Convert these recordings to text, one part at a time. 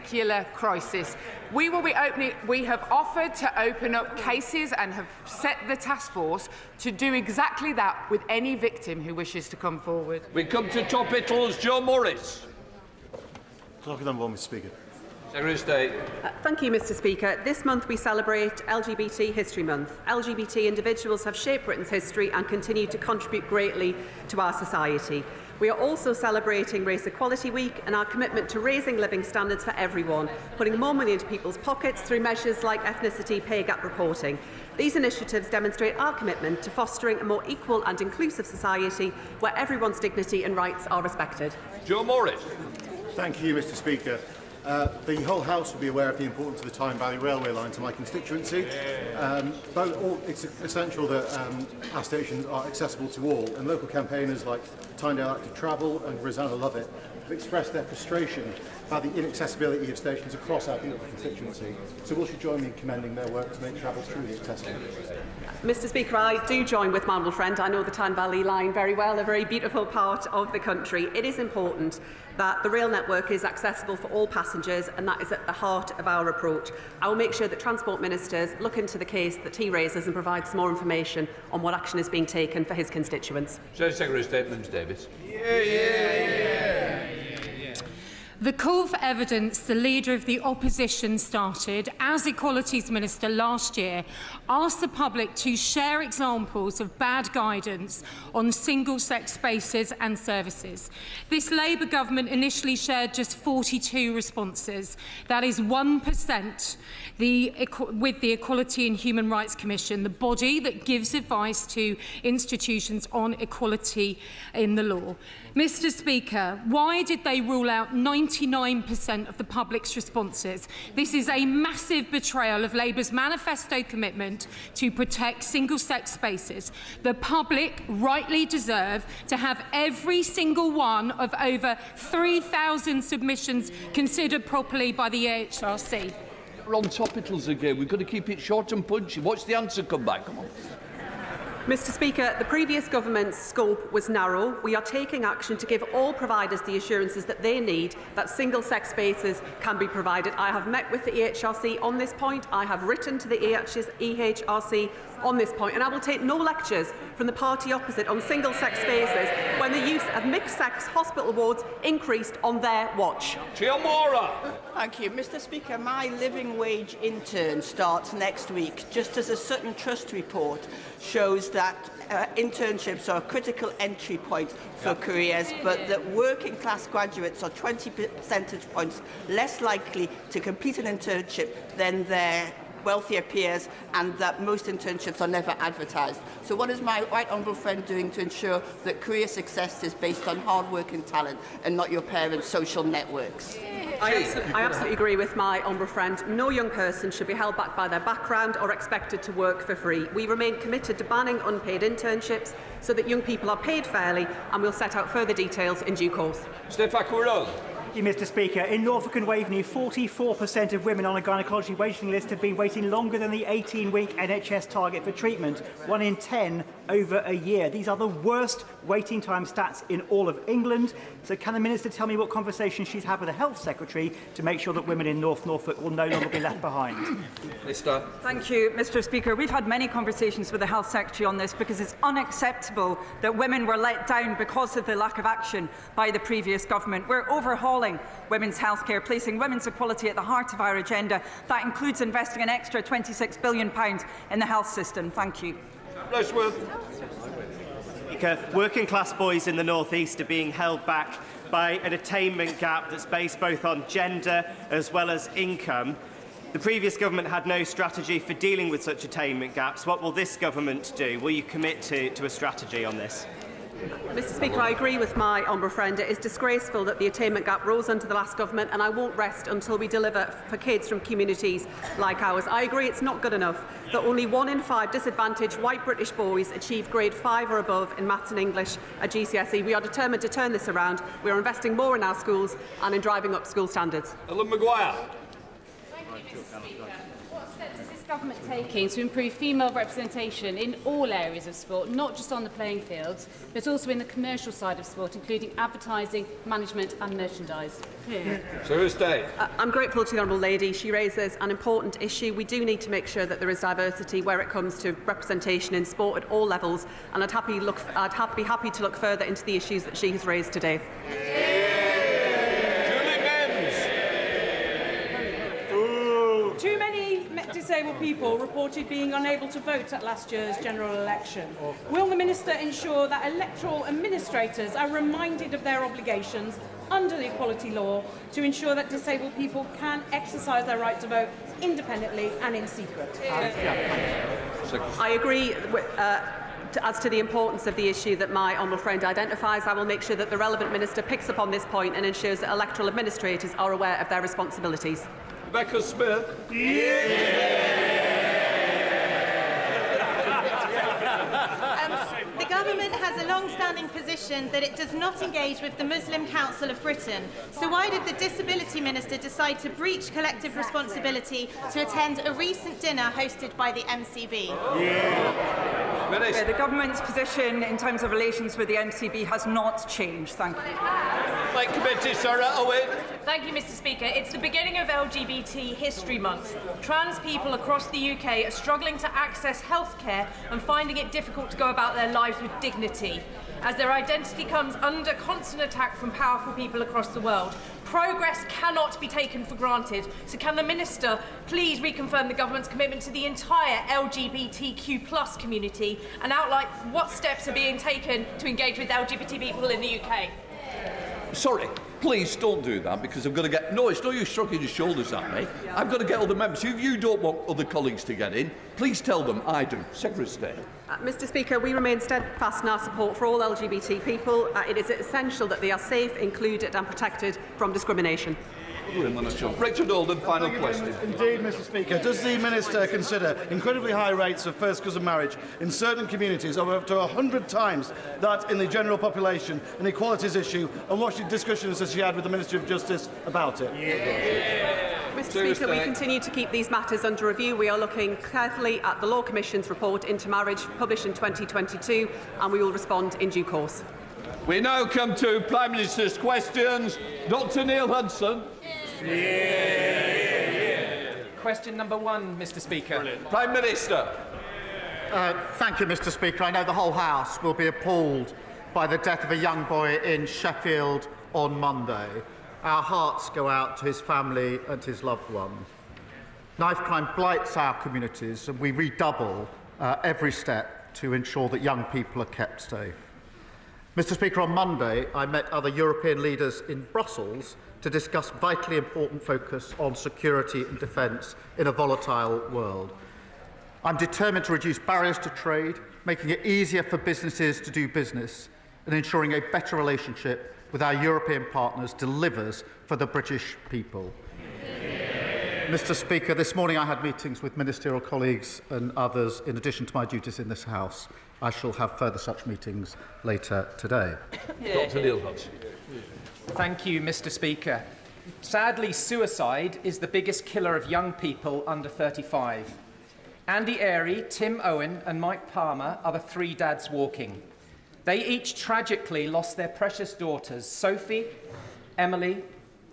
particular crisis. We have offered to open up cases and have set the task force to do exactly that with any victim who wishes to come forward. We come to Topicals. Joe Morris. Clock number one, Mr. Speaker. Secretary of State. Thank you, Mr. Speaker. This month we celebrate LGBT History Month. LGBT individuals have shaped Britain's history and continue to contribute greatly to our society. We are also celebrating Race Equality Week and our commitment to raising living standards for everyone, putting more money into people's pockets through measures like ethnicity pay gap reporting. These initiatives demonstrate our commitment to fostering a more equal and inclusive society where everyone's dignity and rights are respected. Joe Morris. Thank you, Mr. Speaker. The whole House will be aware of the importance of the Tyne Valley Railway line to my constituency. It's essential that our stations are accessible to all, and local campaigners like Tynedale Active Travel and Rosanna Lovett have expressed their frustration about the inaccessibility of stations across our beautiful constituency. So will you join me in commending their work to make travel truly accessible? Mr. Speaker, I do join with my honourable friend. I know the Tyne Valley line very well, a very beautiful part of the country. It is important that the rail network is accessible for all passengers, and that is at the heart of our approach. I will make sure that Transport Ministers look into the case that he raises and provide some more information on what action is being taken for his constituents. Secretary of State, Ms Davis. The call for evidence the Leader of the Opposition started as Equalities Minister last year asked the public to share examples of bad guidance on single-sex spaces and services. This Labour government initially shared just 42 responses. That is 1% with the Equality and Human Rights Commission, the body that gives advice to institutions on equality in the law. Mr. Speaker, why did they rule out 99% of the public's responses? This is a massive betrayal of Labour's manifesto commitment to protect single-sex spaces. The public rightly deserve to have every single one of over 3,000 submissions considered properly by the EHRC. We're on Topicals again. We've got to keep it short and punchy. Watch the answer come back. Come on. Mr. Speaker, the previous government's scope was narrow. We are taking action to give all providers the assurances that they need that single-sex spaces can be provided. I have met with the EHRC on this point. I have written to the EHRC on this point, and I will take no lectures from the party opposite on single-sex spaces when the use of mixed-sex hospital wards increased on their watch. Thank you. Mr. Speaker, my living wage intern starts next week, just as a Sutton Trust report shows that internships are a critical entry point for careers, but that working class graduates are 20 percentage points less likely to complete an internship than their wealthier peers, and that most internships are never advertised. So what is my right honourable friend doing to ensure that career success is based on hard work and talent and not your parents' social networks? I absolutely agree with my honourable friend. No young person should be held back by their background or expected to work for free. We remain committed to banning unpaid internships so that young people are paid fairly, and we'll set out further details in due course. Mr. Speaker, in Norfolk and Waveney, 44% of women on a gynaecology waiting list have been waiting longer than the 18-week NHS target for treatment, 1 in 10 over a year. These are the worst waiting time stats in all of England. So can the Minister tell me what conversations she's had with the Health Secretary to make sure that women in North Norfolk will no longer be left behind? Thank you, Mr. Speaker. We've had many conversations with the Health Secretary on this because it's unacceptable that women were let down because of the lack of action by the previous government. We're overhauling women's healthcare, placing women's equality at the heart of our agenda. That includes investing an extra £26 billion in the health system. Thank you. Working class boys in the North East are being held back by an attainment gap that's based both on gender as well as income. The previous government had no strategy for dealing with such attainment gaps. What will this government do? Will you commit to a strategy on this? Mr. Speaker, I agree with my honourable friend. It is disgraceful that the attainment gap rose under the last government, and I won't rest until we deliver for kids from communities like ours. I agree it's not good enough that only 1 in 5 disadvantaged white British boys achieve grade 5 or above in maths and English at GCSE. We are determined to turn this around. We are investing more in our schools and in driving up school standards. Ellen Maguire. What steps is this government taking to improve female representation in all areas of sport, not just on the playing fields, but also in the commercial side of sport, including advertising, management and merchandise? I'm grateful to the Honourable Lady. She raises an important issue. We do need to make sure that there is diversity where it comes to representation in sport at all levels, and I'd be happy to look further into the issues that she has raised today. Too many disabled people reported being unable to vote at last year's general election. Will the Minister ensure that electoral administrators are reminded of their obligations under the equality law to ensure that disabled people can exercise their right to vote independently and in secret? I agree as to the importance of the issue that my honourable friend identifies. I will make sure that the relevant minister picks up on this point and ensures that electoral administrators are aware of their responsibilities. Rebecca Smith. The government has a long-standing position that it does not engage with the Muslim Council of Britain. So why did the Disability Minister decide to breach collective responsibility to attend a recent dinner hosted by the MCB? The government's position in terms of relations with the MCB has not changed. Thank you. Thank you, Mr. Speaker. It's the beginning of LGBT History Month. Trans people across the UK are struggling to access healthcare and finding it difficult to go about their lives with dignity, as their identity comes under constant attack from powerful people across the world. Progress cannot be taken for granted. So can the Minister please reconfirm the government's commitment to the entire LGBTQ+ community and outline what steps are being taken to engage with LGBT people in the UK? Sorry, please don't do that, because I'm going to get... No, it's no use shrugging your shoulders at me. I've got to get other members. If you don't want other colleagues to get in, please tell them I do. Secretary of State. Mr. Speaker, we remain steadfast in our support for all LGBT people. It is essential that they are safe, included and protected from discrimination. Richard Oldham, final question. Indeed, Mr. Speaker. Does the Minister consider incredibly high rates of first cousin marriage in certain communities of up to 100 times that in the general population an equalities issue, and what discussions has she had with the Minister of Justice about it? Mr. Speaker, we continue to keep these matters under review. We are looking carefully at the Law Commission's report into marriage, published in 2022, and we will respond in due course. We now come to Prime Minister's questions. Dr Neil Hudson. Question number 1, Mr. Speaker. Brilliant. Prime Minister. Thank you, Mr. Speaker. I know the whole House will be appalled by the death of a young boy in Sheffield on Monday. Our hearts go out to his family and his loved ones. Knife crime blights our communities, and we redouble every step to ensure that young people are kept safe. Mr. Speaker, on Monday, I met other European leaders in Brussels to discuss vitally important focus on security and defence in a volatile world. I'm determined to reduce barriers to trade, making it easier for businesses to do business, and ensuring a better relationship with our European partners delivers for the British people. Mr. Speaker, this morning I had meetings with ministerial colleagues and others in addition to my duties in this House. I shall have further such meetings later today. Dr Neil Hudson. Thank you, Mr. Speaker. Sadly, suicide is the biggest killer of young people under 35. Andy Airy, Tim Owen and Mike Palmer are the 3 dads walking. They each tragically lost their precious daughters, Sophie, Emily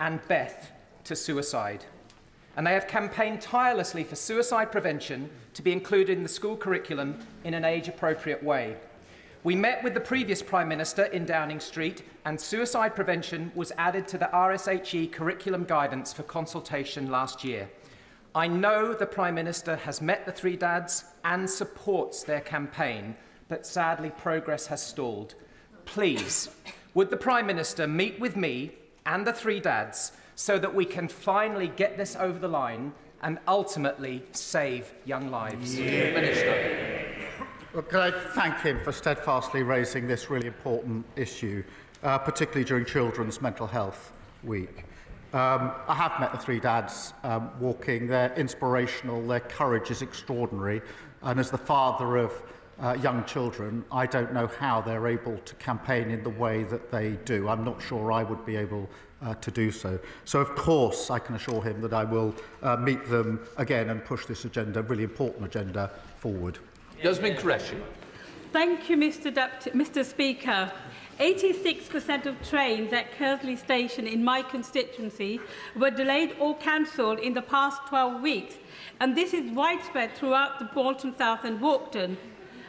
and Beth, to suicide. And they have campaigned tirelessly for suicide prevention to be included in the school curriculum in an age-appropriate way. We met with the previous Prime Minister in Downing Street, and suicide prevention was added to the RSHE curriculum guidance for consultation last year. I know the Prime Minister has met the 3 dads and supports their campaign, but sadly progress has stalled. Please, would the Prime Minister meet with me and the 3 dads so that we can finally get this over the line and ultimately save young lives? Minister. Well, can I thank him for steadfastly raising this really important issue, particularly during Children's Mental Health Week. I have met the 3 dads walking. They're inspirational, their courage is extraordinary, and as the father of young children, I don't know how they're able to campaign in the way that they do. I'm not sure I would be able to do so. So, of course, I can assure him that I will meet them again and push this agenda, really important agenda, forward. Yasmin Qureshi. Thank you, Mr. Speaker. 86% of trains at Kersley Station in my constituency were delayed or cancelled in the past 12 weeks, and this is widespread throughout the Bolton South and Walkden.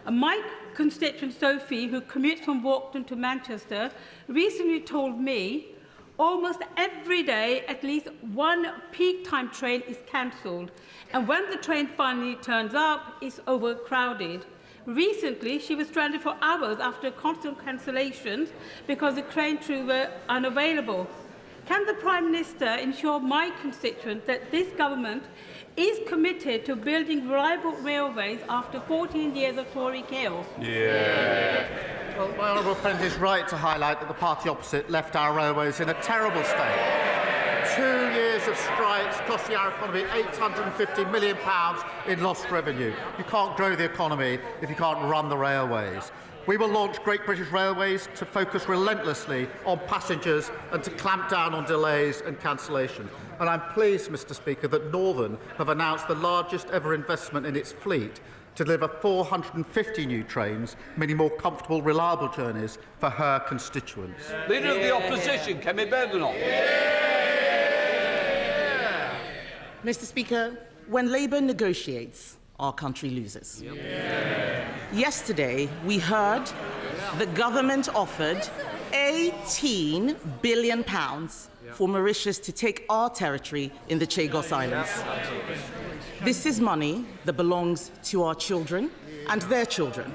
My constituent Sophie, who commutes from Walkden to Manchester, recently told me almost every day at least one peak time train is cancelled, and when the train finally turns up, it's overcrowded. Recently, she was stranded for hours after constant cancellations because the train crews were unavailable. Can the Prime Minister ensure my constituents that this government is committed to building reliable railways after 14 years of Tory chaos? Yeah. Well, my honourable friend is right to highlight that the party opposite left our railways in a terrible state. 2 years of strikes costing our economy £850 million in lost revenue. You can't grow the economy if you can't run the railways. We will launch Great British Railways to focus relentlessly on passengers and to clamp down on delays and cancellation. And I'm pleased, Mr. Speaker, that Northern have announced the largest ever investment in its fleet to deliver 450 new trains, meaning more comfortable, reliable journeys for her constituents. Leader of the Opposition, Kemi Badenoch. Mr. Speaker, when Labour negotiates, our country loses. Yesterday, we heard the government offered £18 billion for Mauritius to take our territory in the Chagos Islands. This is money that belongs to our children and their children.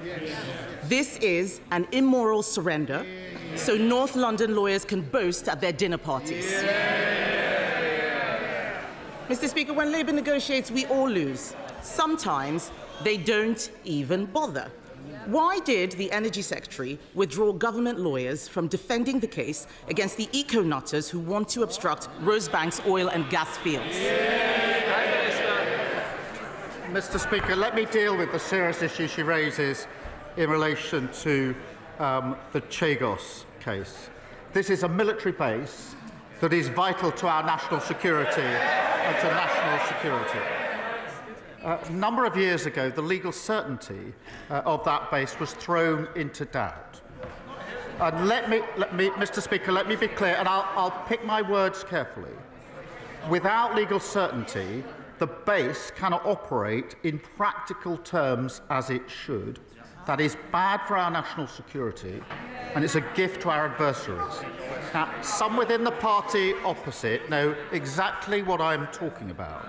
This is an immoral surrender, so North London lawyers can boast at their dinner parties. Mr. Speaker, when Labour negotiates, we all lose. Sometimes they don't even bother. Why did the Energy Secretary withdraw government lawyers from defending the case against the eco-nutters who want to obstruct Rosebank's oil and gas fields? Mr. Speaker, let me deal with the serious issue she raises in relation to the Chagos case. This is a military base that is vital to our national security and to national security. A number of years ago, the legal certainty of that base was thrown into doubt. And let me, Mr. Speaker, let me be clear, and I'll pick my words carefully. Without legal certainty, the base cannot operate in practical terms as it should. That is bad for our national security, and it's a gift to our adversaries. Now, some within the party opposite know exactly what I'm talking about.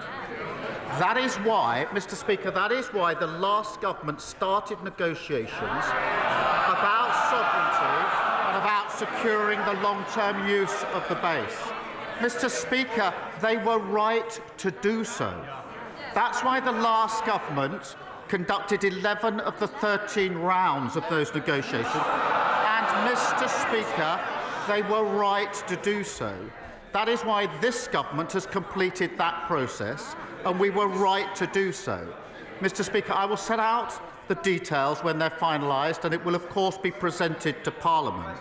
That is why, Mr. Speaker, that is why the last government started negotiations about sovereignty and about securing the long-term use of the base. Mr. Speaker, they were right to do so. That's why the last government conducted 11 of the 13 rounds of those negotiations. And, Mr. Speaker, they were right to do so. That is why this government has completed that process, and we were right to do so. Mr. Speaker, I will set out the details when they're finalised, and it will, of course, be presented to Parliament.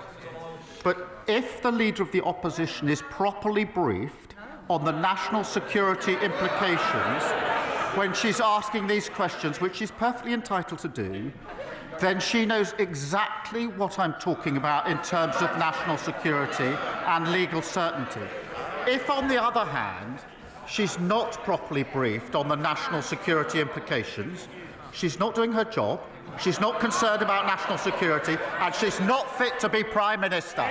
But if the Leader of the Opposition is properly briefed on the national security implications when she's asking these questions, which she's perfectly entitled to do, then she knows exactly what I'm talking about in terms of national security and legal certainty. If, on the other hand, she's not properly briefed on the national security implications, she's not doing her job, she's not concerned about national security, and she's not fit to be Prime Minister.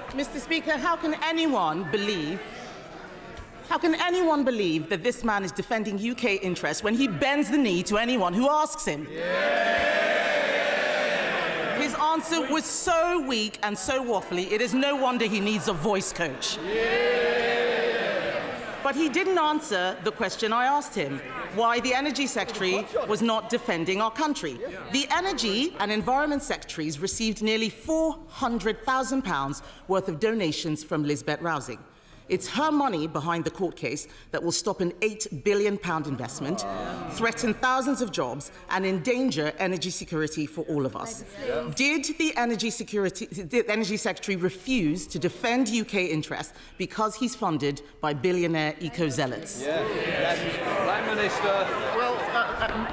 Mr. Speaker, how can anyone believe that this man is defending UK interests when he bends the knee to anyone who asks him? His answer was so weak and so waffly, it is no wonder he needs a voice coach. But he didn't answer the question I asked him, why the Energy Secretary was not defending our country. The Energy and Environment Secretaries received nearly £400,000 worth of donations from Lisbeth Rousing. It's her money behind the court case that will stop an £8 billion investment, threaten thousands of jobs, and endanger energy security for all of us. Did the Energy Secretary refuse to defend UK interests because he's funded by billionaire eco-zealots? Prime Minister. Well,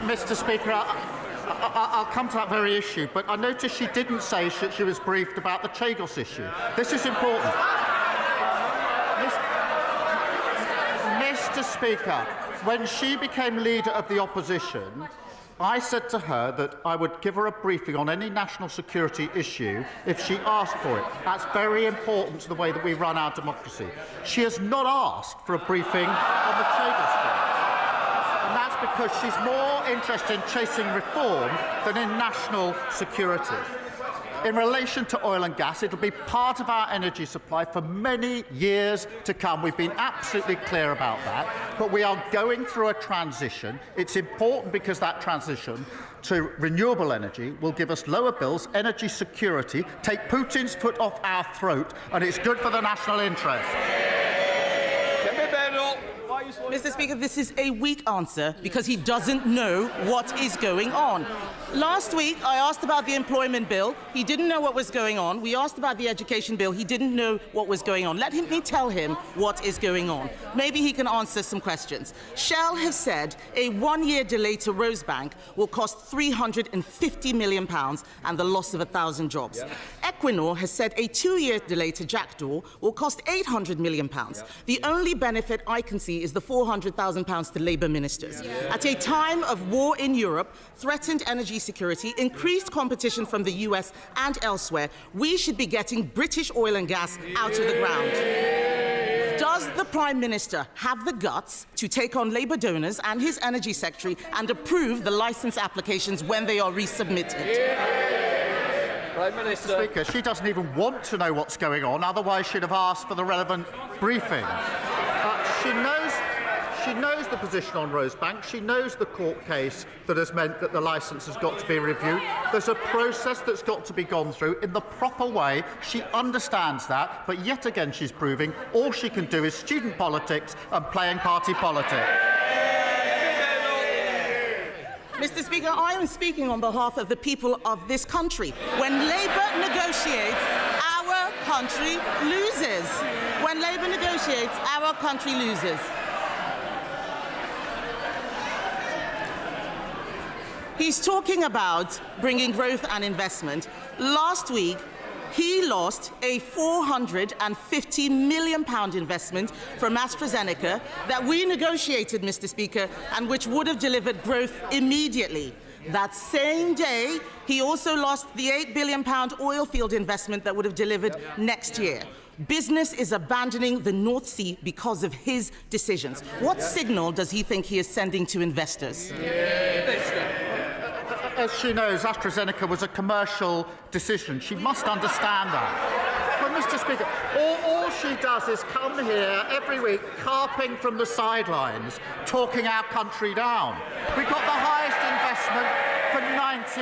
Mr. Speaker, I'll come to that very issue, but I noticed she didn't say she was briefed about the Chagos issue. This is important. Mr. Speaker, when she became leader of the opposition, I said to her that I would give her a briefing on any national security issue if she asked for it. That's very important to the way that we run our democracy. She has not asked for a briefing on the Chagos case. And that's because she's more interested in chasing reform than in national security. In relation to oil and gas, it will be part of our energy supply for many years to come. We've been absolutely clear about that. But we are going through a transition. It's important because that transition to renewable energy will give us lower bills, energy security, take Putin's foot off our throat, and it's good for the national interest. Kemi Badenoch. Mr. Speaker, this is a weak answer because he doesn't know what is going on. Last week, I asked about the employment bill. He didn't know what was going on. We asked about the education bill. He didn't know what was going on. Let me tell him what is going on. Maybe he can answer some questions. Shell has said a one-year delay to Rosebank will cost £350 million and the loss of 1,000 jobs. Equinor has said a two-year delay to Jackdaw will cost £800 million. The only benefit I can see is the £400,000 to Labour ministers. At a time of war in Europe, threatened energy security, increased competition from the US and elsewhere, we should be getting British oil and gas out of the ground. Does the Prime Minister have the guts to take on Labour donors and his Energy Secretary and approve the licence applications when they are resubmitted? Prime Minister. Speaker, she doesn't even want to know what's going on, otherwise she'd have asked for the relevant briefing. She knows the position on Rosebank. She knows the court case that has meant that the licence has got to be reviewed. There's a process that's got to be gone through in the proper way. She understands that, but yet again she's proving all she can do is student politics and playing party politics. Mr. Speaker, I am speaking on behalf of the people of this country. When Labour negotiates, our country loses. When Labour negotiates, our country loses. He's talking about bringing growth and investment. Last week, he lost a £450 million investment from AstraZeneca that we negotiated, Mr. Speaker, and which would have delivered growth immediately. That same day, he also lost the £8 billion oil field investment that would have delivered next year. Business is abandoning the North Sea because of his decisions. What signal does he think he is sending to investors? As she knows, AstraZeneca was a commercial decision. She must understand that. But, Mr. Speaker, all she does is come here every week, carping from the sidelines, talking our country down. We've got the highest investment for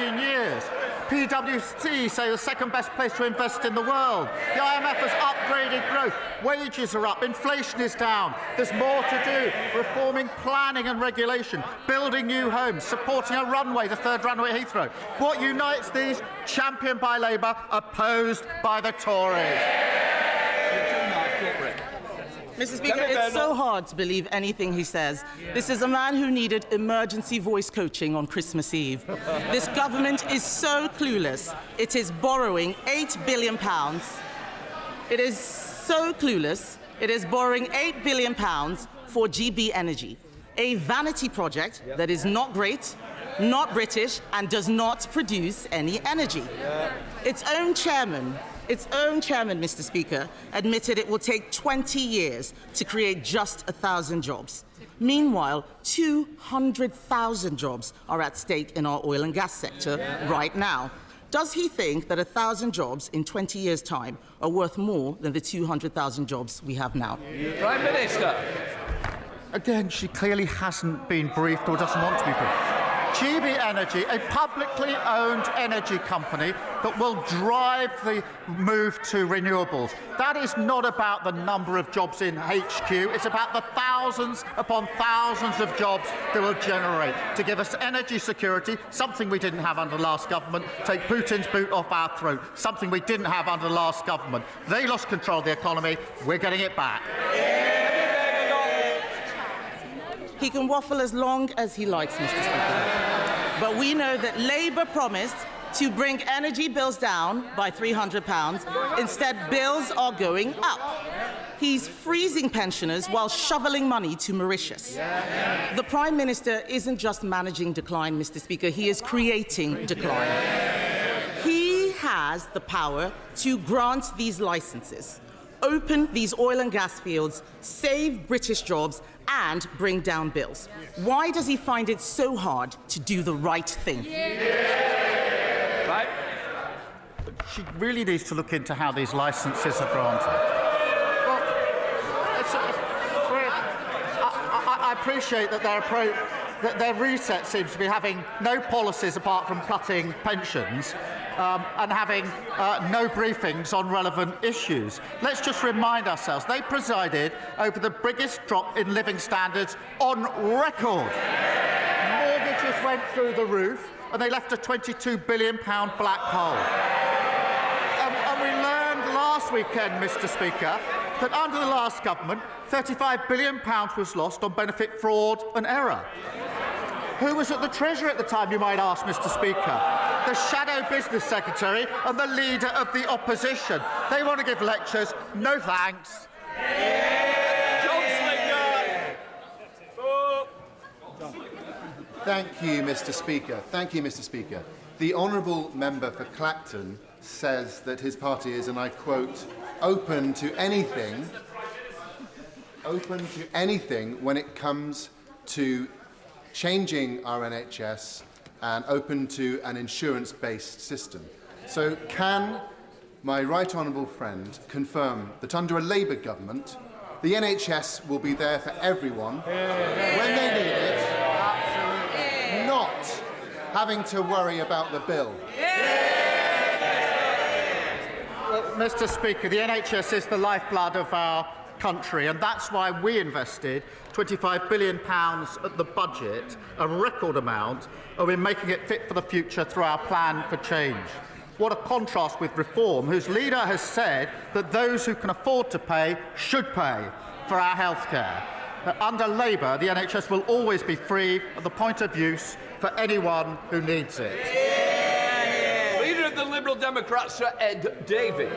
19 years. PwC say the second best place to invest in the world. The IMF has upgraded growth. Wages are up. Inflation is down. There's more to do. Reforming planning and regulation. Building new homes. Supporting a runway, the third runway at Heathrow. What unites these? Championed by Labour, opposed by the Tories. Mr. Speaker, it's so hard to believe anything he says. This is a man who needed emergency voice coaching on Christmas Eve. This government is so clueless. It is borrowing £8 billion. It is so clueless. It is borrowing £8 billion for GB Energy, a vanity project that is not great, not British, and does not produce any energy. Its own chairman, Mr. Speaker, admitted it will take 20 years to create just 1,000 jobs. Meanwhile, 200,000 jobs are at stake in our oil and gas sector right now. Does he think that 1,000 jobs in 20 years' time are worth more than the 200,000 jobs we have now? Prime Minister. Again, she clearly hasn't been briefed or doesn't want to be briefed. GB Energy, a publicly owned energy company that will drive the move to renewables. That is not about the number of jobs in HQ, it's about the thousands upon thousands of jobs they will generate to give us energy security, something we didn't have under the last government, take Putin's boot off our throat, something we didn't have under the last government. They lost control of the economy, we're getting it back. He can waffle as long as he likes, Mr. Speaker. But we know that Labour promised to bring energy bills down by £300. Instead, bills are going up. He's freezing pensioners while shoveling money to Mauritius. The Prime Minister isn't just managing decline, Mr. Speaker, he is creating decline. He has the power to grant these licenses, open these oil and gas fields, save British jobs, and bring down bills. Why does he find it so hard to do the right thing? Right. She really needs to look into how these licences are granted. Well, I appreciate that their reset seems to be having no policies apart from cutting pensions and having no briefings on relevant issues. Let's just remind ourselves, they presided over the biggest drop in living standards on record. Mortgages went through the roof and they left a £22 billion black hole. And we learned last weekend, Mr. Speaker, that under the last government, £35 billion was lost on benefit fraud and error. Who was at the Treasury at the time, you might ask, Mr. Speaker? The Shadow Business Secretary and the Leader of the Opposition. They want to give lectures. No thanks. Thank you, Mr. Speaker. Thank you, Mr. Speaker. The honourable member for Clacton says that his party is, and I quote, open to anything when it comes to changing our NHS and open to an insurance-based system. So can my right honourable friend confirm that under a Labour government, the NHS will be there for everyone when they need it, not having to worry about the bill? Well, Mr. Speaker, the NHS is the lifeblood of our country, and that's why we invested £25 billion at the budget, a record amount, and we're making it fit for the future through our plan for change. What a contrast with Reform, whose leader has said that those who can afford to pay should pay for our health care. Under Labour, the NHS will always be free at the point of use for anyone who needs it. Leader of the Liberal Democrats, Sir Ed Davey.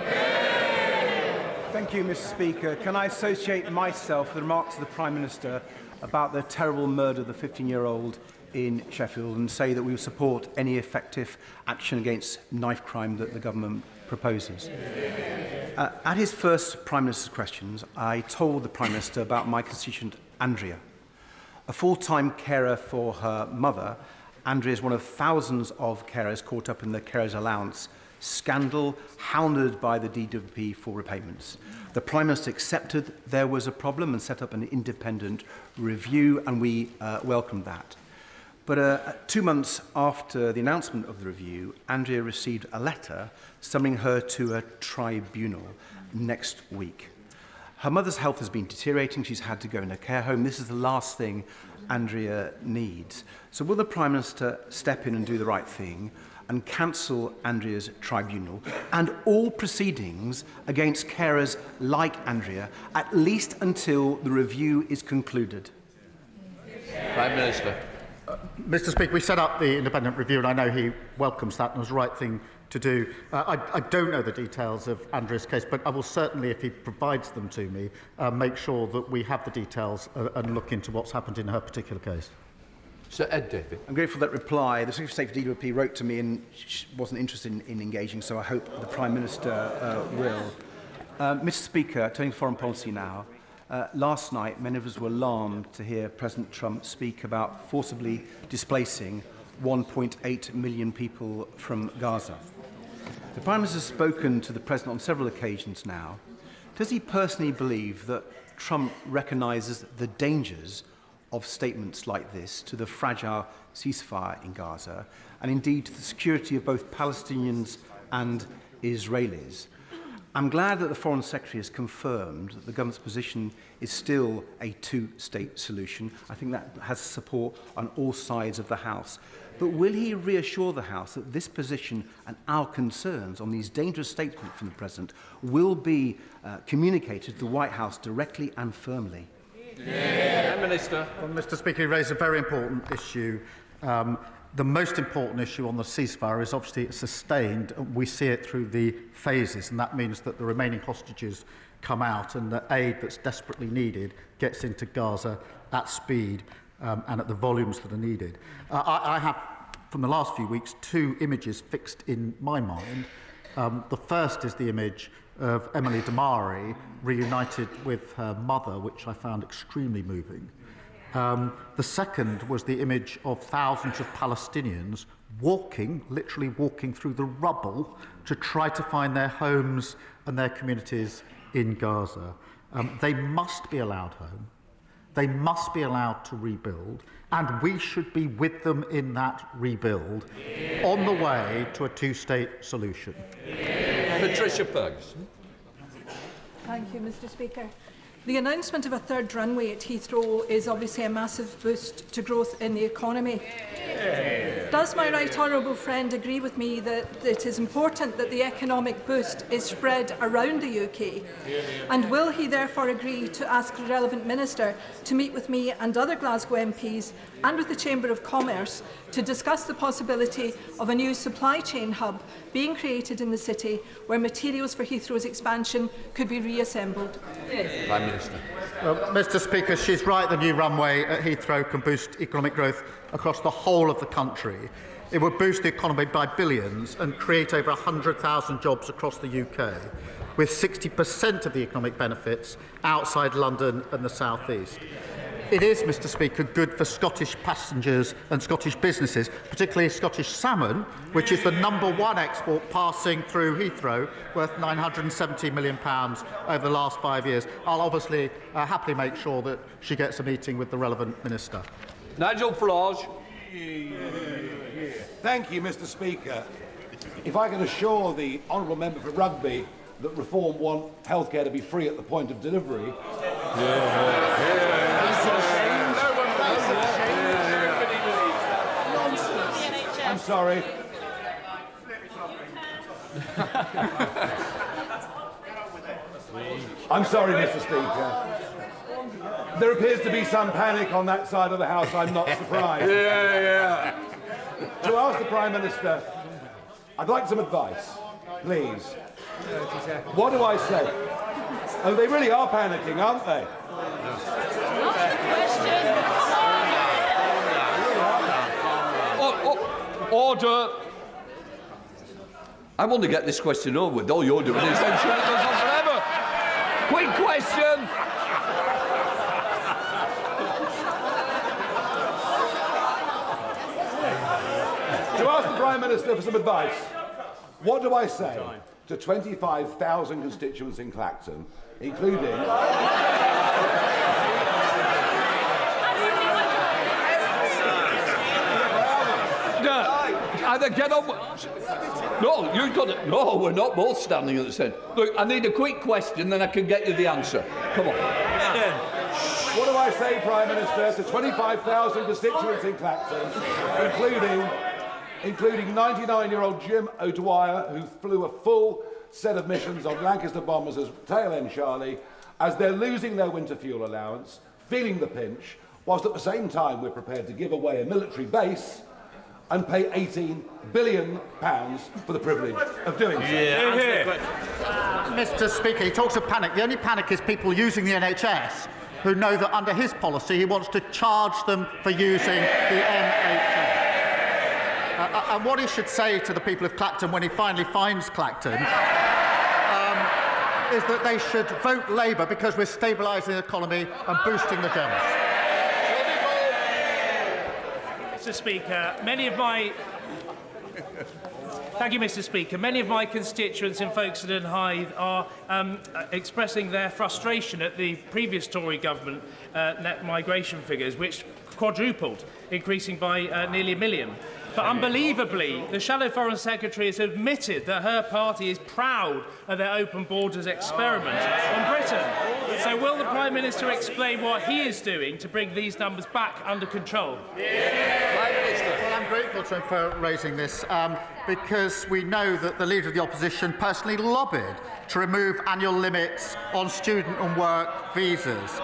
Thank you, Mr. Speaker. Can I associate myself with the remarks of the Prime Minister about the terrible murder of the 15-year-old in Sheffield and say that we will support any effective action against knife crime that the government proposes? At his first Prime Minister's questions, I told the Prime Minister about my constituent, Andrea. A full-time carer for her mother, Andrea is one of thousands of carers caught up in the carers allowance scandal, hounded by the DWP for repayments. The Prime Minister accepted there was a problem and set up an independent review, and we welcomed that. But 2 months after the announcement of the review, Andrea received a letter summoning her to a tribunal next week. Her mother's health has been deteriorating. She's had to go in a care home. This is the last thing Andrea needs. So will the Prime Minister step in and do the right thing and cancel Andrea's tribunal and all proceedings against carers like Andrea, at least until the review is concluded? Prime Minister. Mr. Speaker, we set up the independent review, and I know he welcomes that and it was the right thing to do. I don't know the details of Andrea's case, but I will certainly, if he provides them to me, make sure that we have the details and look into what's happened in her particular case. Sir Ed Davey. I'm grateful for that reply. The Secretary of State for DWP wrote to me and wasn't interested in engaging, so I hope the Prime Minister will. Mr. Speaker, turning to foreign policy now, last night many of us were alarmed to hear President Trump speak about forcibly displacing 1.8 million people from Gaza. The Prime Minister has spoken to the President on several occasions now. Does he personally believe that Trump recognises the dangers of statements like this to the fragile ceasefire in Gaza, and indeed to the security of both Palestinians and Israelis. I'm glad that the Foreign Secretary has confirmed that the government's position is still a two-state solution. I think that has support on all sides of the House. But will he reassure the House that this position and our concerns on these dangerous statements from the President will be communicated to the White House directly and firmly? Minister. Well, Mr. Speaker, you raised a very important issue. The most important issue on the ceasefire is obviously it's sustained. We see it through the phases, and that means that the remaining hostages come out and the aid that's desperately needed gets into Gaza at speed and at the volumes that are needed. I have, from the last few weeks, two images fixed in my mind. The first is the image of Emily Damari reunited with her mother, which I found extremely moving. The second was the image of thousands of Palestinians walking, literally walking through the rubble to try to find their homes and their communities in Gaza. They must be allowed home. They must be allowed to rebuild, and we should be with them in that rebuild on the way to a two-state solution. Patricia Ferguson. Thank you, Mr. Speaker. The announcement of a third runway at Heathrow is obviously a massive boost to growth in the economy. Does my right honourable friend agree with me that it is important that the economic boost is spread around the UK? And will he therefore agree to ask the relevant minister to meet with me and other Glasgow MPs and with the Chamber of Commerce to discuss the possibility of a new supply chain hub being created in the city where materials for Heathrow's expansion could be reassembled? Prime Minister. Well, Mr. Speaker, she's right. The new runway at Heathrow can boost economic growth across the whole of the country. It would boost the economy by billions and create over 100,000 jobs across the UK, with 60% of the economic benefits outside London and the South East. It is, Mr. Speaker, good for Scottish passengers and Scottish businesses, particularly Scottish salmon, which is the #1 export passing through Heathrow, worth £970 million over the last 5 years. I'll obviously happily make sure that she gets a meeting with the relevant minister. Nigel Farage. Thank you, Mr. Speaker. If I can assure the honourable member for Rugby that Reform want healthcare to be free at the point of delivery. I'm sorry. I'm sorry, Mr. Speaker. There appears to be some panic on that side of the House. I'm not surprised. To ask the Prime Minister, I'd like some advice, please. What do I say? Oh, they really are panicking, aren't they? Order. I want to get this question over with. All you're doing is ensure it goes on forever. Quick question. To ask the Prime Minister for some advice, what do I say to 25,000 constituents in Clacton, including... Either get on. No, you've got it. No, we're not both standing at the same. Look, I need a quick question, then I can get you the answer. Come on. What do I say, Prime Minister, to 25,000 constituents in Clacton, including 99-year-old Jim O'Dwyer, who flew a full set of missions on Lancaster bombers as tail end Charlie, as they're losing their winter fuel allowance, feeling the pinch, whilst at the same time we're prepared to give away a military base and pay £18 billion for the privilege of doing so. Mr. Speaker, he talks of panic. The only panic is people using the NHS who know that under his policy he wants to charge them for using the NHS. And what he should say to the people of Clacton when he finally finds Clacton is that they should vote Labour because we're stabilising the economy and boosting the Gems. Mr. Speaker, many of my Thank you, Mr. Speaker. Many of my constituents in Folkestone and Hythe are expressing their frustration at the previous Tory government net migration figures, which quadrupled, increasing by nearly 1 million. But unbelievably, the Shadow Foreign Secretary has admitted that her party is proud of their open borders experiment on Britain. So will the Prime Minister explain what he is doing to bring these numbers back under control? Well, I'm grateful to him for raising this because we know that the Leader of the Opposition personally lobbied to remove annual limits on student and work visas.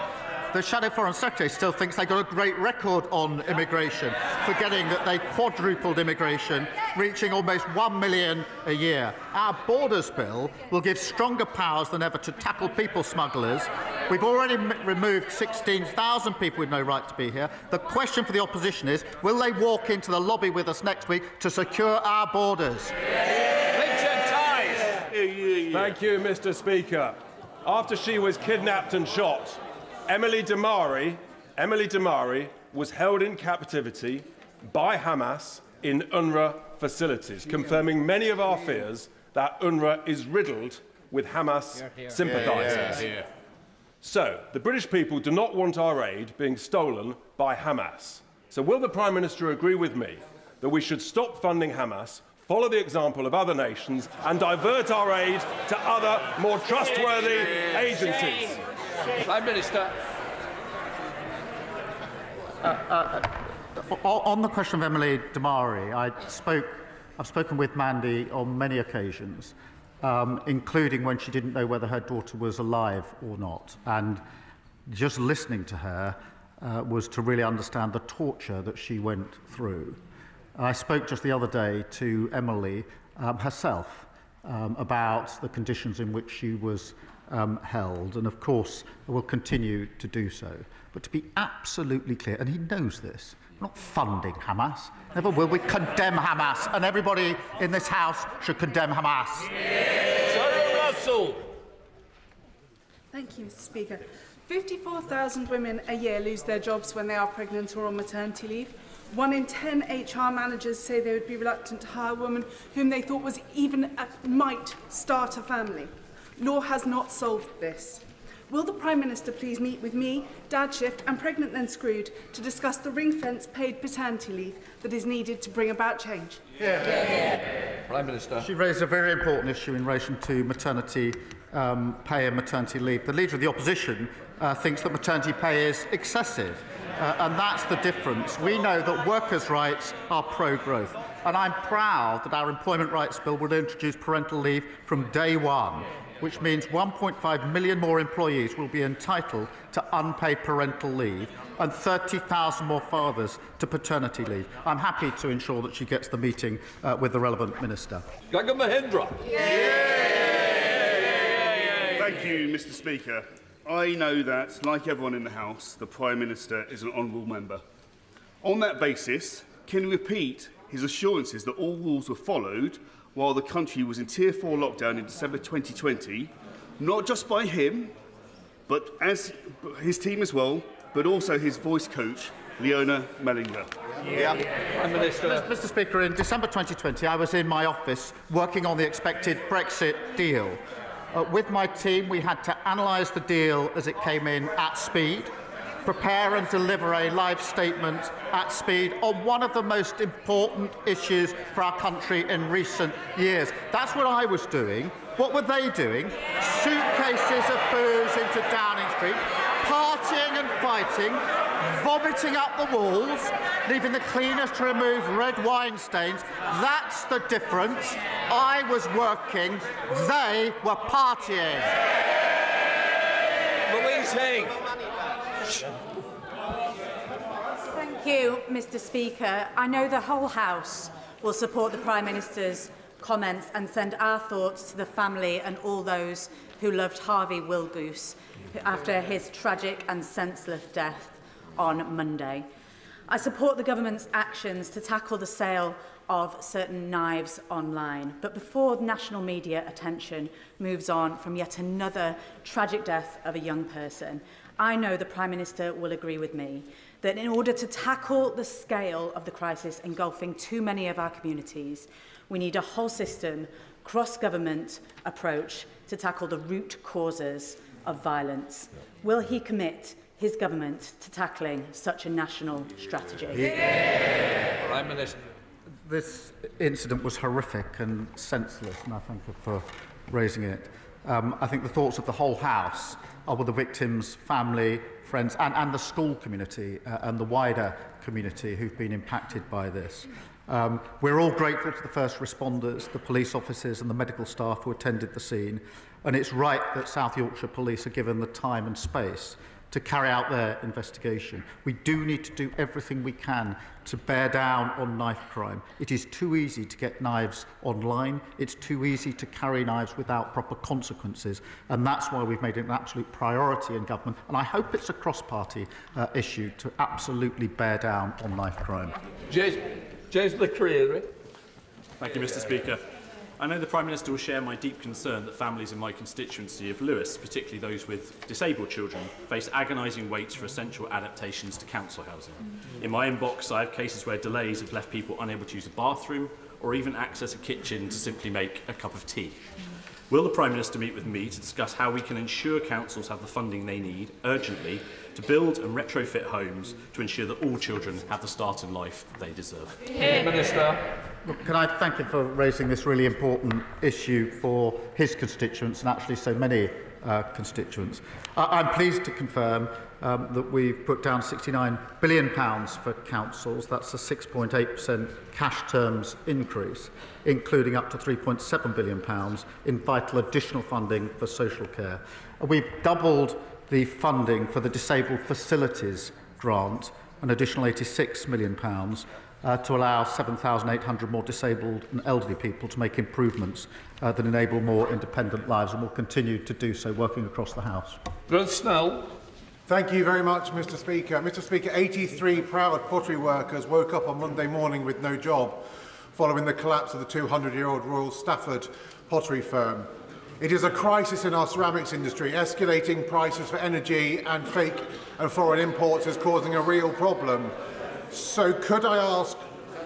The Shadow Foreign Secretary still thinks they got a great record on immigration, forgetting that they quadrupled immigration, reaching almost 1 million a year. Our borders bill will give stronger powers than ever to tackle people smugglers. We've already removed 16,000 people with no right to be here. The question for the opposition is, will they walk into the lobby with us next week to secure our borders? Thank you, Mr. Speaker. After she was kidnapped and shot, Emily Damari was held in captivity by Hamas in UNRWA facilities, confirming many of our fears that UNRWA is riddled with Hamas sympathisers. So, the British people do not want our aid being stolen by Hamas. So will the Prime Minister agree with me that we should stop funding Hamas, follow the example of other nations and divert our aid to other, more trustworthy agencies? Prime Minister. On the question of Emily Damari, I've spoken with Mandy on many occasions, including when she didn't know whether her daughter was alive or not. And just listening to her was to really understand the torture that she went through. I spoke just the other day to Emily herself about the conditions in which she was held, and of course will continue to do so. But to be absolutely clear, and he knows this, we're not funding Hamas. Never will we condemn Hamas, and everybody in this House should condemn Hamas. Russell. Thank you, Mr. Speaker. 54,000 women a year lose their jobs when they are pregnant or on maternity leave. 1 in 10 HR managers say they would be reluctant to hire a woman whom they thought was might start a family. Law has not solved this. Will the Prime Minister please meet with me, Dad Shift and Pregnant Then Screwed to discuss the ring-fence paid paternity leave that is needed to bring about change? Prime Minister. She raised a very important issue in relation to maternity pay and maternity leave. The Leader of the Opposition thinks that maternity pay is excessive, and that's the difference. We know that workers' rights are pro-growth, and I'm proud that our Employment Rights Bill will introduce parental leave from day one, which means 1.5 million more employees will be entitled to unpaid parental leave and 30,000 more fathers to paternity leave. I'm happy to ensure that she gets the meeting with the relevant minister. Gagan Mahindra. Thank you, Mr. Speaker. I know that, like everyone in the House, the Prime Minister is an honourable member. On that basis, can he repeat his assurances that all rules were followed while the country was in Tier 4 lockdown in December 2020, not just by him, but as his team as well, but also his voice coach, Leona Mellinger? Prime Minister. Mr. Speaker, in December 2020, I was in my office working on the expected Brexit deal. With my team, we had to analyse the deal as it came in at speed, prepare and deliver a live statement at speed on one of the most important issues for our country in recent years. That's what I was doing. What were they doing? Suitcases of booze into Downing Street, partying and fighting, vomiting up the walls, leaving the cleaners to remove red wine stains. That's the difference. I was working, they were partying. Louise Haig. Thank you, Mr. Speaker. I know the whole House will support the Prime Minister's comments and send our thoughts to the family and all those who loved Harvey Wilgoose after his tragic and senseless death on Monday. I support the government's actions to tackle the sale of certain knives online. But before national media attention moves on from yet another tragic death of a young person, I know the Prime Minister will agree with me that in order to tackle the scale of the crisis engulfing too many of our communities, we need a whole system, cross-government approach to tackle the root causes of violence. Will he commit his government to tackling such a national strategy? Prime Minister. This incident was horrific and senseless, and I thank you for raising it. I think the thoughts of the whole House are with the victims' family, friends, and the school community and the wider community who've been impacted by this. We're all grateful to the first responders, the police officers and the medical staff who attended the scene, and it's right that South Yorkshire Police are given the time and space to carry out their investigation. We do need to do everything we can to bear down on knife crime. It is too easy to get knives online. It's too easy to carry knives without proper consequences. And that's why we've made it an absolute priority in government. And I hope it's a cross-party issue to absolutely bear down on knife crime. James McCreary. Thank you, Mr. Speaker. I know the Prime Minister will share my deep concern that families in my constituency of Lewis, particularly those with disabled children, face agonising waits for essential adaptations to council housing. In my inbox, I have cases where delays have left people unable to use a bathroom or even access a kitchen to simply make a cup of tea. Will the Prime Minister meet with me to discuss how we can ensure councils have the funding they need urgently to build and retrofit homes to ensure that all children have the start in life they deserve? Minister. Can I thank him for raising this really important issue for his constituents and actually so many constituents. I'm pleased to confirm that we've put down £69 billion for councils. That's a 6.8% cash terms increase, including up to £3.7 billion in vital additional funding for social care. We've doubled the funding for the Disabled Facilities Grant, an additional £86 million, to allow 7,800 more disabled and elderly people to make improvements that enable more independent lives, and will continue to do so, working across the House. Ruth Snell. Thank you very much, Mr. Speaker. Mr. Speaker, 83 proud pottery workers woke up on Monday morning with no job following the collapse of the 200-year-old Royal Stafford pottery firm. It is a crisis in our ceramics industry. Escalating prices for energy and fake and foreign imports is causing a real problem. So could I ask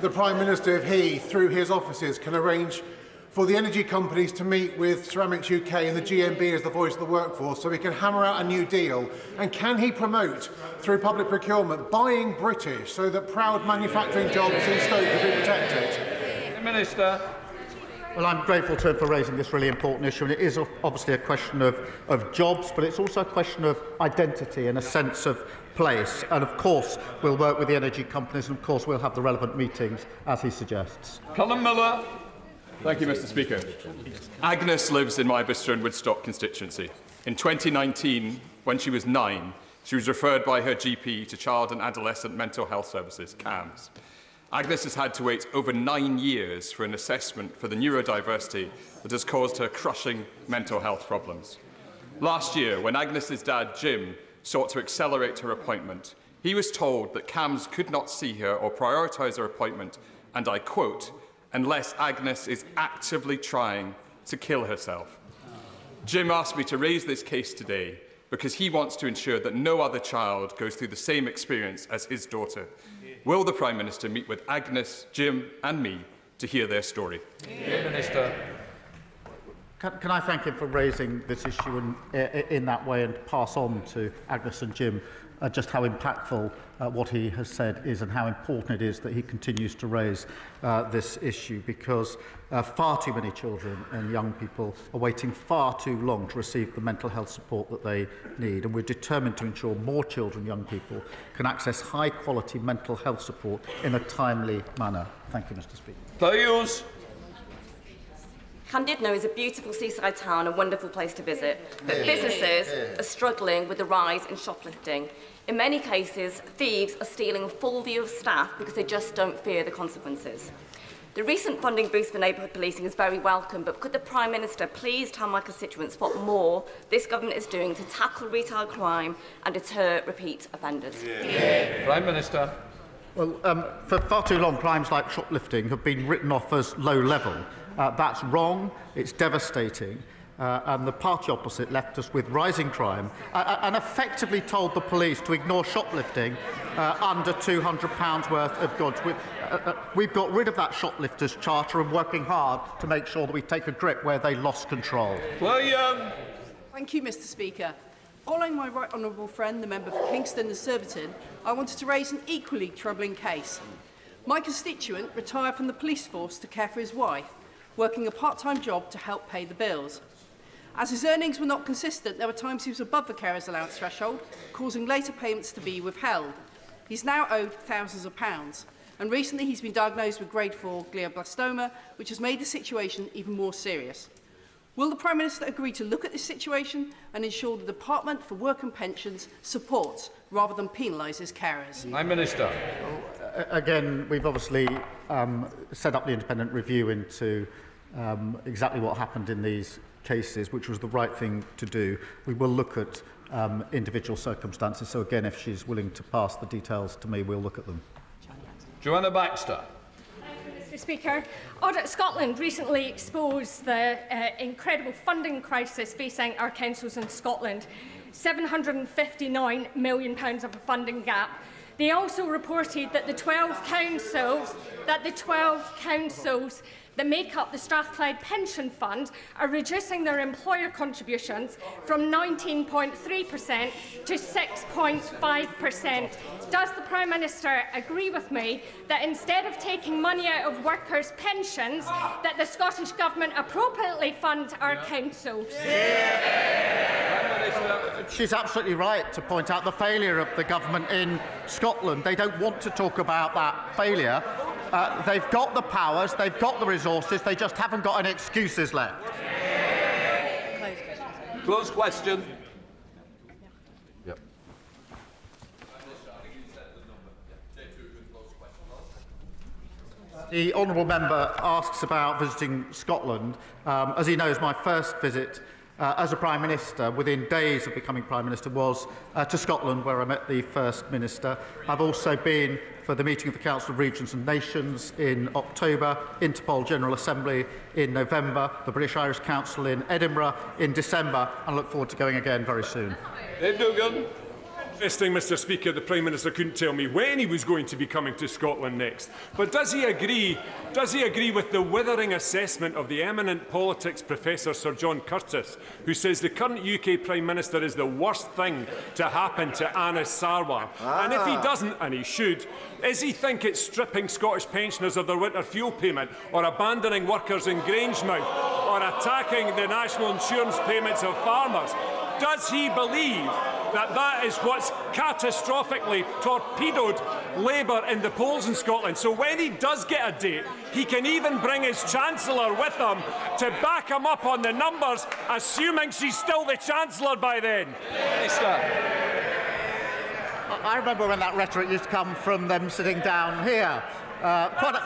the Prime Minister if he, through his offices, can arrange for the energy companies to meet with Ceramics UK and the GMB as the voice of the workforce so we can hammer out a new deal? And can he promote, through public procurement, buying British so that proud manufacturing jobs in Stoke can be protected? Minister. Well, I'm grateful to him for raising this really important issue, and it is obviously a question of jobs, but it's also a question of identity and a sense of place. And of course, we'll work with the energy companies, and of course, we'll have the relevant meetings, as he suggests. Colin Miller. Thank you, Mr. Speaker. Agnes lives in my Bicester and Woodstock constituency. In 2019, when she was 9, she was referred by her GP to Child and Adolescent Mental Health Services, CAMS. Agnes has had to wait over 9 years for an assessment for the neurodiversity that has caused her crushing mental health problems. Last year, when Agnes's dad, Jim, sought to accelerate her appointment, he was told that CAMS could not see her or prioritise her appointment, and I quote, unless Agnes is actively trying to kill herself. Jim asked me to raise this case today because he wants to ensure that no other child goes through the same experience as his daughter. Will the Prime Minister meet with Agnes, Jim and me to hear their story? Minister. Can I thank him for raising this issue in that way, and pass on to Agnes and Jim just how impactful what he has said is, and how important it is that he continues to raise this issue, because far too many children and young people are waiting far too long to receive the mental health support that they need, and we're determined to ensure more children and young people can access high-quality mental health support in a timely manner. Thank you, Mr. Speaker. Llandudno is a beautiful seaside town, a wonderful place to visit, but businesses are struggling with the rise in shoplifting. In many cases, thieves are stealing full view of staff because they just don't fear the consequences. The recent funding boost for neighbourhood policing is very welcome, but could the Prime Minister please tell my constituents what more this government is doing to tackle retail crime and deter repeat offenders? Prime Minister. Well, for far too long, crimes like shoplifting have been written off as low level. That's wrong, it's devastating, and the party opposite left us with rising crime and effectively told the police to ignore shoplifting under £200 worth of goods. We've got rid of that shoplifters charter and working hard to make sure that we take a grip where they lost control. William. Thank you, Mr. Speaker. Following my right honourable friend, the member for Kingston and Surbiton, I wanted to raise an equally troubling case. My constituent retired from the police force to care for his wife, working a part-time job to help pay the bills. As his earnings were not consistent, there were times he was above the carer's allowance threshold, causing later payments to be withheld. He's now owed thousands of pounds, and recently he's been diagnosed with grade 4 glioblastoma, which has made the situation even more serious. Will the Prime Minister agree to look at this situation and ensure the Department for Work and Pensions supports rather than penalises carers? Prime Minister. Again, we've obviously set up the independent review into exactly what happened in these cases, which was the right thing to do. We will look at individual circumstances. So again, if she's willing to pass the details to me, we'll look at them. Joanna Baxter. Mr. Speaker, Audit Scotland recently exposed the incredible funding crisis facing our councils in Scotland. £759 million of a funding gap. They also reported that the 12 councils that make up the Strathclyde Pension Fund are reducing their employer contributions from 19.3% to 6.5%. Does the Prime Minister agree with me that instead of taking money out of workers' pensions, that the Scottish Government appropriately fund our councils? She's absolutely right to point out the failure of the government in Scotland. They don't want to talk about that failure. They've got the powers, they've got the resources, they just haven't got any excuses left. Close question. Yep. The honourable member asks about visiting Scotland. As he knows, my first visit as a Prime Minister, within days of becoming Prime Minister, was to Scotland, where I met the First Minister. I've also been for the meeting of the Council of Regions and Nations in October, Interpol General Assembly in November, the British Irish Council in Edinburgh in December, and look forward to going again very soon. Ed Duggan. Interesting, Mr. Speaker, the Prime Minister couldn't tell me when he was going to be coming to Scotland next. But does he agree with the withering assessment of the eminent politics professor Sir John Curtis, who says the current UK Prime Minister is the worst thing to happen to Anas Sarwar? And if he doesn't, and he should, does he think it's stripping Scottish pensioners of their winter fuel payment, or abandoning workers in Grangemouth, or attacking the national insurance payments of farmers? Does he believe that is what's catastrophically torpedoed Labour in the polls in Scotland? So when he does get a date, he can even bring his Chancellor with him to back him up on the numbers, assuming she's still the Chancellor by then. I remember when that rhetoric used to come from them sitting down here. Order.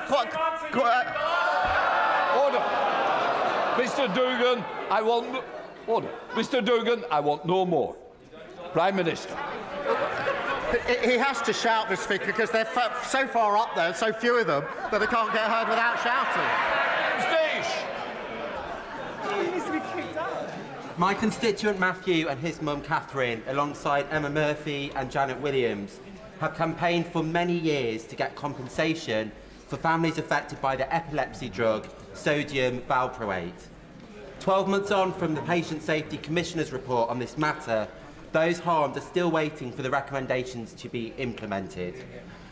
Mr. Duggan, I want... Order. Mr. Duggan, I want no more. Prime Minister. He has to shout, Mr. Speaker, because they're so far up there, so few of them, that they can't get heard without shouting. My constituent Matthew and his mum Catherine, alongside Emma Murphy and Janet Williams, have campaigned for many years to get compensation for families affected by the epilepsy drug sodium valproate. 12 months on from the Patient Safety Commissioner's report on this matter, those harmed are still waiting for the recommendations to be implemented.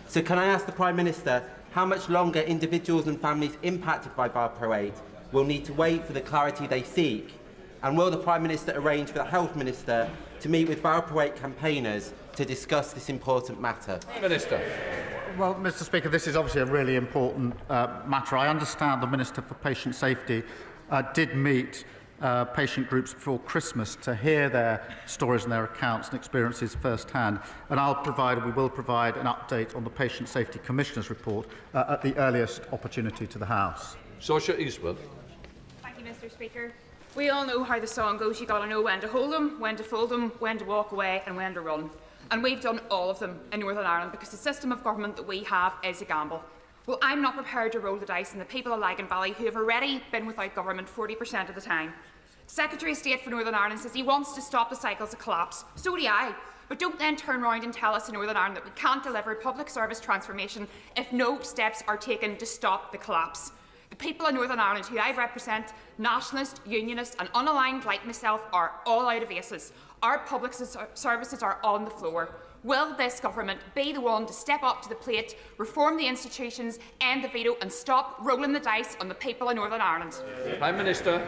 So can I ask the Prime Minister how much longer individuals and families impacted by valproate will need to wait for the clarity they seek? And will the Prime Minister arrange for the Health Minister to meet with valproate campaigners to discuss this important matter? Minister. Well, Mr. Speaker, this is obviously a really important matter. I understand the Minister for Patient Safety did meet patient groups before Christmas to hear their stories and their accounts and experiences firsthand. And we will provide an update on the Patient Safety Commissioner's report at the earliest opportunity to the House. Saoirse Eastwood. Thank you, Mr. Speaker. We all know how the song goes. You gotta know when to hold them, when to fold them, when to walk away and when to run. And we've done all of them in Northern Ireland because the system of government that we have is a gamble. Well, I'm not prepared to roll the dice on the people of Lagan Valley who have already been without government 40% of the time. Secretary of State for Northern Ireland says he wants to stop the cycles of collapse. So do I. But don't then turn around and tell us in Northern Ireland that we can't deliver public service transformation if no steps are taken to stop the collapse. The people of Northern Ireland who I represent, nationalist, unionist and unaligned like myself, are all out of aces. Our public services are on the floor. Will this government be the one to step up to the plate, reform the institutions, end the veto and stop rolling the dice on the people of Northern Ireland? Prime Minister.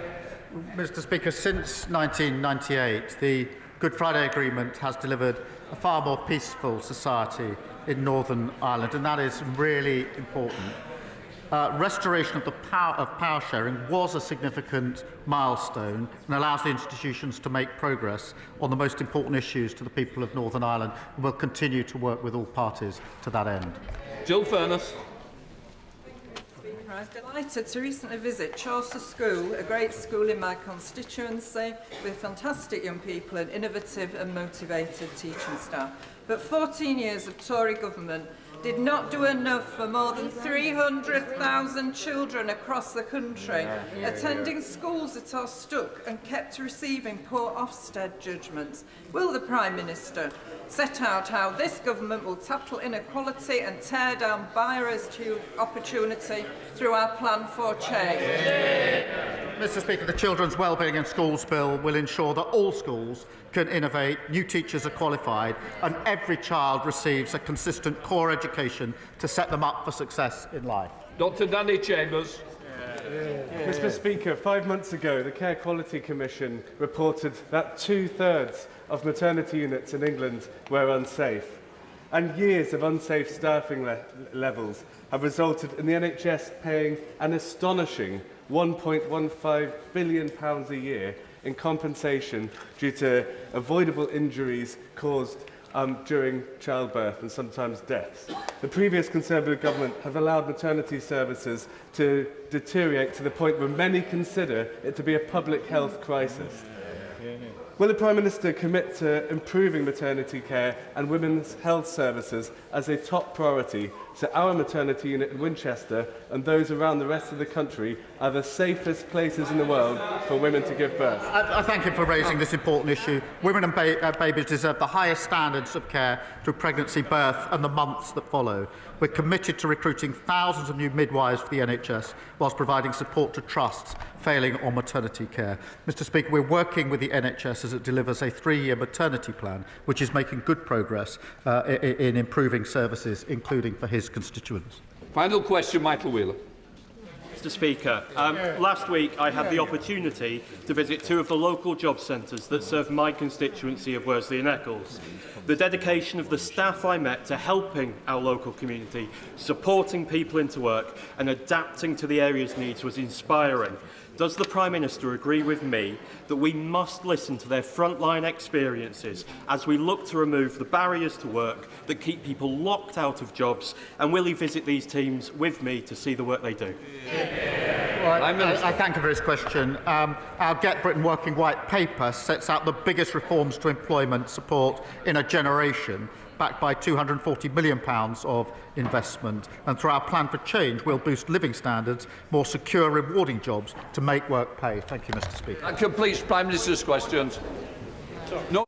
Mr Speaker, since 1998, the Good Friday Agreement has delivered a far more peaceful society in Northern Ireland, and that is really important. Restoration of the power sharing was a significant milestone and allows the institutions to make progress on the most important issues to the people of Northern Ireland, and will continue to work with all parties to that end. Jill Furness. I was delighted to recently visit Chaucer School, a great school in my constituency with fantastic young people and innovative and motivated teaching staff. But 14 years of Tory government did not do enough for more than 300,000 children across the country attending schools that are stuck and kept receiving poor Ofsted judgments. Will the Prime Minister set out how this government will tackle inequality and tear down barriers to opportunity through our plan for change? Mr Speaker, the Children's Wellbeing in Schools Bill will ensure that all schools can innovate, new teachers are qualified and every child receives a consistent core education to set them up for success in life. Dr Danny Chambers. Mr Speaker, 5 months ago, the Care Quality Commission reported that 2/3 of maternity units in England were unsafe. And years of unsafe staffing levels have resulted in the NHS paying an astonishing £1.15 billion a year in compensation due to avoidable injuries caused during childbirth and sometimes deaths. The previous Conservative government have allowed maternity services to deteriorate to the point where many consider it to be a public health crisis. Will the Prime Minister commit to improving maternity care and women's health services as a top priority so our maternity unit in Winchester and those around the rest of the country are the safest places in the world for women to give birth? I thank him for raising this important issue. Women and babies deserve the highest standards of care through pregnancy, birth and the months that follow. We're committed to recruiting thousands of new midwives for the NHS whilst providing support to trusts failing on maternity care. Mr Speaker, we're working with the NHS as it delivers a 3-year maternity plan, which is making good progress in improving services, including for his constituents. Final question, Michael Wheeler. Mr Speaker, last week I had the opportunity to visit 2 of the local job centres that serve my constituency of Worsley and Eccles. The dedication of the staff I met to helping our local community, supporting people into work and adapting to the area's needs was inspiring. Does the Prime Minister agree with me that we must listen to their frontline experiences as we look to remove the barriers to work that keep people locked out of jobs, and will he visit these teams with me to see the work they do? Well, I thank him for his question. Our Get Britain Working White Paper sets out the biggest reforms to employment support in a generation, backed by £240 million of investment. And through our plan for change, we'll boost living standards, more secure, rewarding jobs to make work pay. Thank you, Mr Speaker. That completes Prime Minister's questions. No